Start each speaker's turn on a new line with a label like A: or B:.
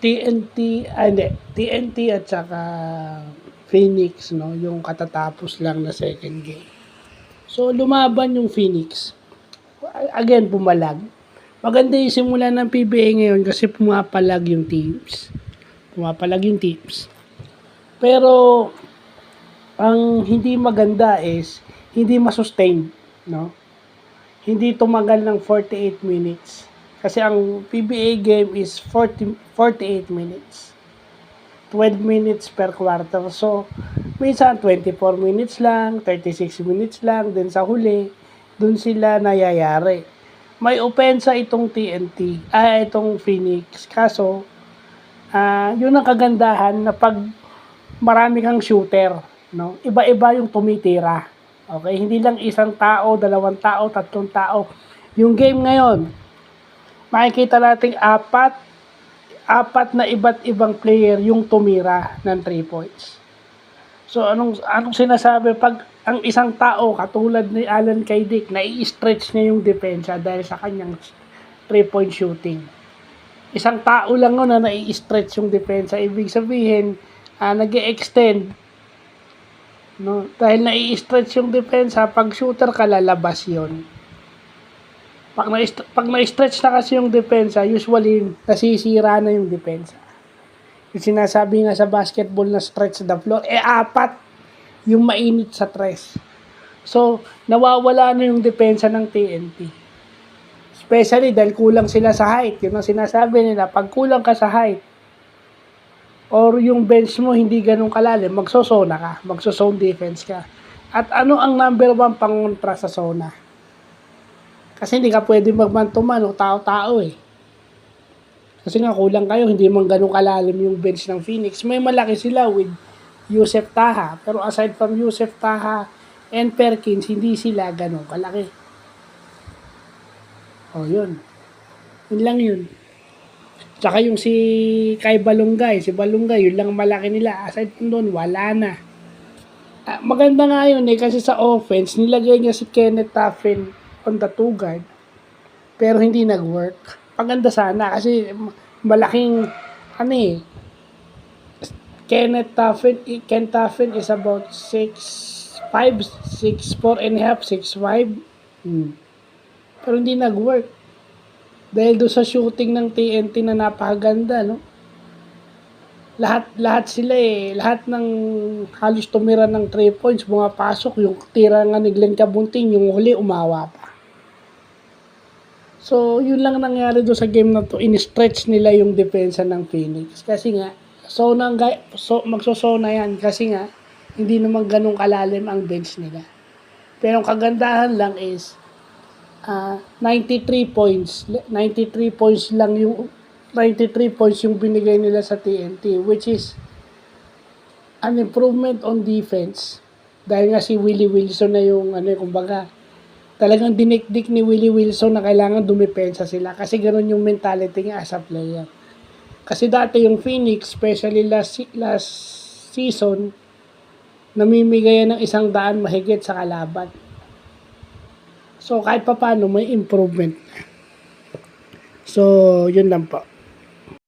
A: TNT, hindi, TNT at saka Phoenix, no, yung katatapos lang na second game. So, lumaban yung Phoenix. Again, pumalag. Maganda yung simula ng PBA ngayon kasi pumapalag yung teams. Pero, ang hindi maganda is, hindi masustain, no? Hindi tumagal ng 48 minutes. Kasi ang PBA game is 48 minutes. 12 minutes per quarter. So, minsan 24 minutes lang, 36 minutes lang, then sa huli, dun sila nayayari. May opensa itong TNT, itong Phoenix. Kaso, yun ang kagandahan na pag marami kang shooter, no? Iba-iba yung tumitira. Okay? Hindi lang isang tao, dalawang tao, tatlong tao. Yung game ngayon, makikita natin apat na iba't ibang player yung tumira ng 3 points. So, anong sinasabi? Pag ang isang tao, katulad ni Alan Kaydik, nai-stretch niya yung depensa dahil sa kanyang 3-point shooting. Isang tao lang na nai-stretch yung depensa. Ibig sabihin, nag-e-extend. No? Dahil nai-stretch yung depensa, pag shooter ka, lalabas yun. Pag na-stretch na kasi yung depensa, usually nasisira na yung depensa. Yung sinasabi nga sa basketball na stretch the floor, apat yung mainit sa tres. So, nawawala na yung depensa ng TNT. Especially dahil kulang sila sa height. Yun ang sinasabi nila, pag kulang ka sa height, or yung bench mo hindi ganun kalalim, magsosona ka, magso-zone defense ka. At ano ang number 1 pangontra sa zona? Kasi hindi ka pwede magman-to-man o tao-tao eh. Kasi nga kulang kayo, hindi man ganun kalalim yung bench ng Phoenix. May malaki sila with Yusef Taha. Pero aside from Yusef Taha and Perkins, hindi sila ganun kalaki. O yun. Yun lang yun. Tsaka yung si Kai Balungay, yun lang malaki nila. Aside from doon, wala na. Maganda nga yun eh, kasi sa offense, nilagay niya si Kenneth Taffen on the 2 guard. Pero hindi nag-work. Maganda sana kasi malaking, Ken Taffen is about 6'5", 6'4 and a half, 6'5". Pero hindi nag-work. Dahil doon sa shooting ng TNT na napakaganda, no? Lahat sila lahat ng halos tumira ng 3 points, pumapasok. Yung tira nga ni Glenn Kabunting, yung huli, umawa pa. So, yun lang nangyari doon sa game na to. In-stretch nila yung depensa ng Phoenix. Kasi nga, magsosona yan. Kasi nga, hindi naman ganun kalalim ang bench nila. Pero ang kagandahan lang is, 93 points yung binigay nila sa TNT, which is an improvement on defense. Dahil nga si Willie Wilson na yung, kumbaga, talagang dinikdik ni Willie Wilson na kailangan dumepensa sila kasi ganoon yung mentality niya as a player. Kasi dati yung Phoenix, especially last season, namimigayan ng 100 mahigit sa kalaban. So kahit pa paano may improvement. So yun lang po.